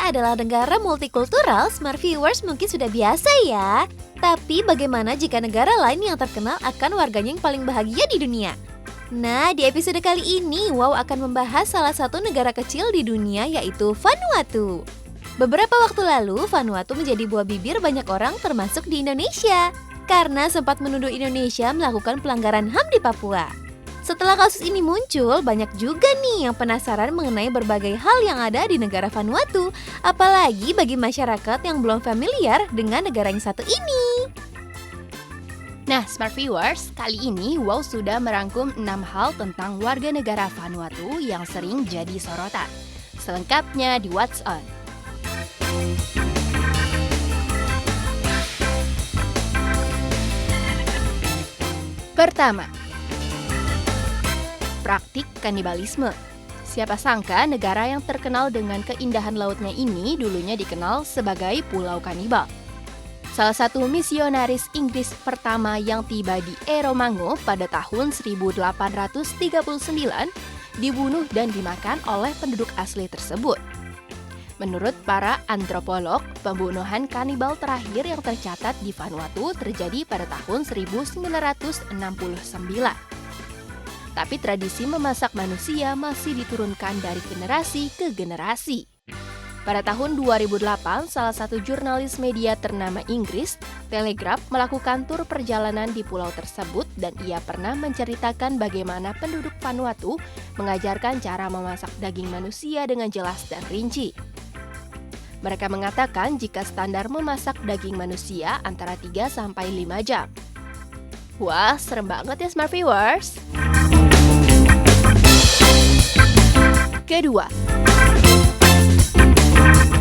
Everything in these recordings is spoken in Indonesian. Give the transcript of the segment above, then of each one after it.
adalah negara multikultural, Smart Viewers mungkin sudah biasa ya. Tapi bagaimana jika negara lain yang terkenal akan warganya yang paling bahagia di dunia? Nah, di episode kali ini, Wow akan membahas salah satu negara kecil di dunia yaitu Vanuatu. Beberapa waktu lalu, Vanuatu menjadi buah bibir banyak orang termasuk di Indonesia, karena sempat menuduh Indonesia melakukan pelanggaran HAM di Papua. Setelah kasus ini muncul, banyak juga nih yang penasaran mengenai berbagai hal yang ada di negara Vanuatu, apalagi bagi masyarakat yang belum familiar dengan negara yang satu ini. Nah, Smart Viewers, kali ini Wow sudah merangkum 6 hal tentang warga negara Vanuatu yang sering jadi sorotan. Selengkapnya di What's On. Pertama, praktik kanibalisme. Siapa sangka negara yang terkenal dengan keindahan lautnya ini dulunya dikenal sebagai Pulau Kanibal. Salah satu misionaris Inggris pertama yang tiba di Eromango pada tahun 1839 dibunuh dan dimakan oleh penduduk asli tersebut. Menurut para antropolog, pembunuhan kanibal terakhir yang tercatat di Vanuatu terjadi pada tahun 1969. Tapi tradisi memasak manusia masih diturunkan dari generasi ke generasi. Pada tahun 2008, salah satu jurnalis media ternama Inggris, Telegraph, melakukan tur perjalanan di pulau tersebut dan ia pernah menceritakan bagaimana penduduk Vanuatu mengajarkan cara memasak daging manusia dengan jelas dan rinci. Mereka mengatakan jika standar memasak daging manusia antara 3-5 jam. Wah, serem banget ya Smart Viewers! Kedua,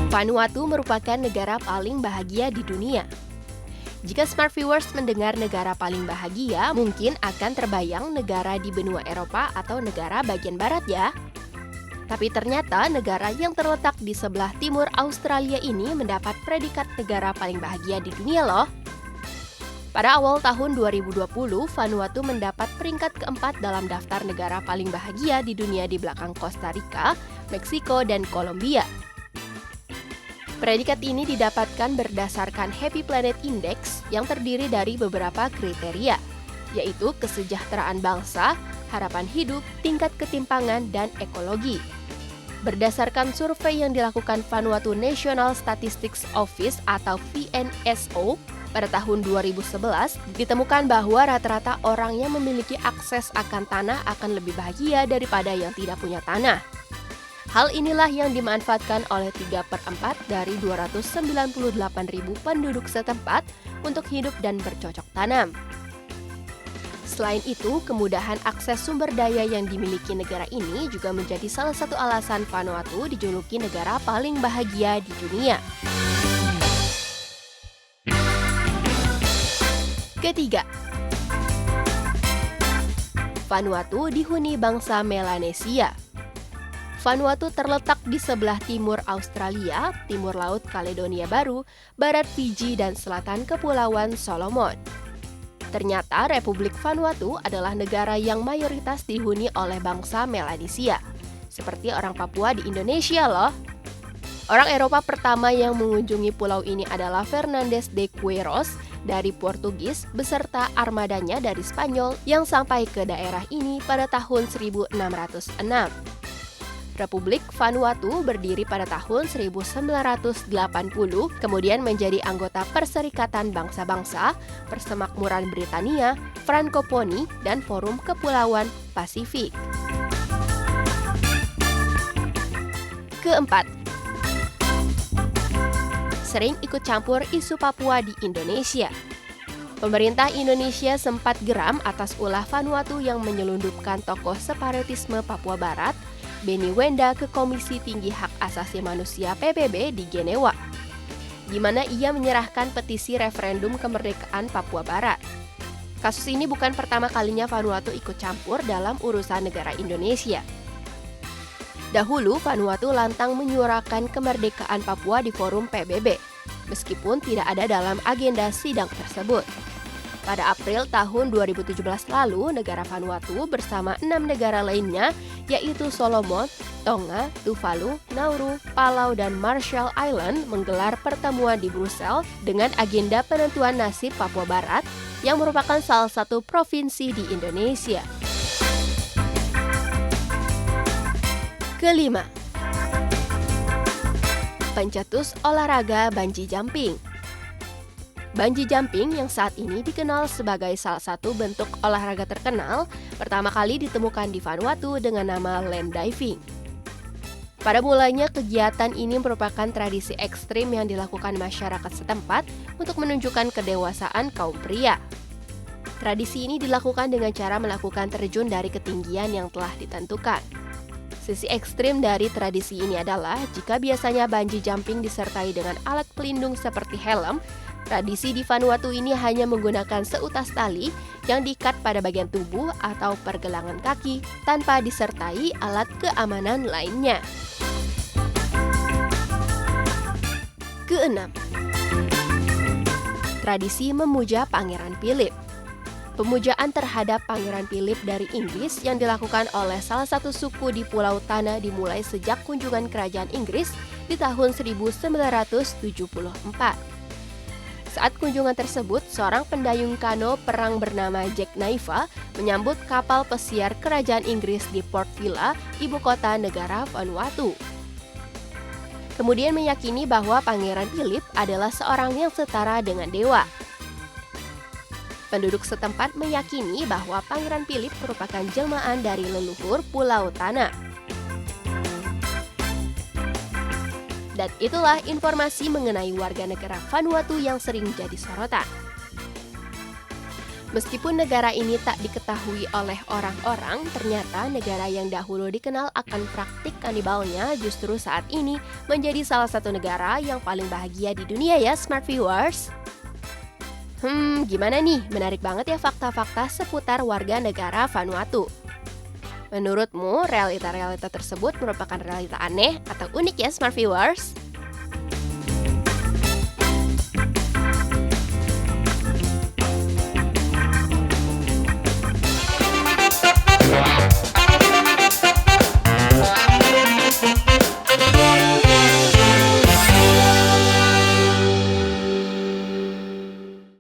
Vanuatu merupakan negara paling bahagia di dunia. Jika Smart Viewers mendengar negara paling bahagia, mungkin akan terbayang negara di benua Eropa atau negara bagian barat ya. Tapi ternyata negara yang terletak di sebelah timur Australia ini mendapat predikat negara paling bahagia di dunia loh. Pada awal tahun 2020, Vanuatu mendapat peringkat keempat dalam daftar negara paling bahagia di dunia di belakang Costa Rica, Meksiko, dan Kolombia. Predikat ini didapatkan berdasarkan Happy Planet Index yang terdiri dari beberapa kriteria, yaitu kesejahteraan bangsa, harapan hidup, tingkat ketimpangan, dan ekologi. Berdasarkan survei yang dilakukan Vanuatu National Statistics Office atau VNSO, pada tahun 2011, ditemukan bahwa rata-rata orang yang memiliki akses akan tanah akan lebih bahagia daripada yang tidak punya tanah. Hal inilah yang dimanfaatkan oleh 3/4 dari 298.000 penduduk setempat untuk hidup dan bercocok tanam. Selain itu, kemudahan akses sumber daya yang dimiliki negara ini juga menjadi salah satu alasan Vanuatu dijuluki negara paling bahagia di dunia. Ketiga, Vanuatu dihuni bangsa Melanesia. Vanuatu terletak di sebelah timur Australia, timur laut Kaledonia Baru, barat Fiji, dan selatan Kepulauan Solomon. Ternyata Republik Vanuatu adalah negara yang mayoritas dihuni oleh bangsa Melanesia, seperti orang Papua di Indonesia loh. Orang Eropa pertama yang mengunjungi pulau ini adalah Fernandes de Queiroz dari Portugis beserta armadanya dari Spanyol yang sampai ke daerah ini pada tahun 1606. Republik Vanuatu berdiri pada tahun 1980, kemudian menjadi anggota Perserikatan Bangsa-Bangsa, Persemakmuran Britania, Frankoponi, dan Forum Kepulauan Pasifik. Keempat, sering ikut campur isu Papua di Indonesia. Pemerintah Indonesia sempat geram atas ulah Vanuatu yang menyelundupkan tokoh separatisme Papua Barat, Benny Wenda, ke Komisi Tinggi Hak Asasi Manusia PBB di Jenewa, di mana ia menyerahkan petisi referendum kemerdekaan Papua Barat. Kasus ini bukan pertama kalinya Vanuatu ikut campur dalam urusan negara Indonesia. Dahulu, Vanuatu lantang menyuarakan kemerdekaan Papua di forum PBB, meskipun tidak ada dalam agenda sidang tersebut. Pada April tahun 2017 lalu, negara Vanuatu bersama 6 negara lainnya, yaitu Solomon, Tonga, Tuvalu, Nauru, Palau, dan Marshall Island menggelar pertemuan di Brussels dengan agenda penentuan nasib Papua Barat yang merupakan salah satu provinsi di Indonesia. Kelima, pencetus olahraga bungee jumping. Bungee jumping yang saat ini dikenal sebagai salah satu bentuk olahraga terkenal, pertama kali ditemukan di Vanuatu dengan nama land diving. Pada mulanya, kegiatan ini merupakan tradisi ekstrim yang dilakukan masyarakat setempat untuk menunjukkan kedewasaan kaum pria. Tradisi ini dilakukan dengan cara melakukan terjun dari ketinggian yang telah ditentukan. Sisi ekstrim dari tradisi ini adalah jika biasanya bungee jumping disertai dengan alat pelindung seperti helm, tradisi di Vanuatu ini hanya menggunakan seutas tali yang diikat pada bagian tubuh atau pergelangan kaki tanpa disertai alat keamanan lainnya. Keenam, tradisi memuja Pangeran Philip. Pemujaan terhadap Pangeran Philip dari Inggris yang dilakukan oleh salah satu suku di Pulau Tana dimulai sejak kunjungan kerajaan Inggris di tahun 1974. Saat kunjungan tersebut, seorang pendayung kano perang bernama Jack Naiva menyambut kapal pesiar kerajaan Inggris di Port Vila, ibu kota negara Vanuatu. Kemudian meyakini bahwa Pangeran Philip adalah seorang yang setara dengan dewa. Penduduk setempat meyakini bahwa Pangeran Philip merupakan jelmaan dari leluhur Pulau Tana. Dan itulah informasi mengenai warga negara Vanuatu yang sering jadi sorotan. Meskipun negara ini tak diketahui oleh orang-orang, ternyata negara yang dahulu dikenal akan praktik kanibalnya justru saat ini menjadi salah satu negara yang paling bahagia di dunia ya, Smart Viewers. Gimana nih? Menarik banget ya fakta-fakta seputar warga negara Vanuatu. Menurutmu, realita-realita tersebut merupakan realita aneh atau unik ya, Smart Viewers?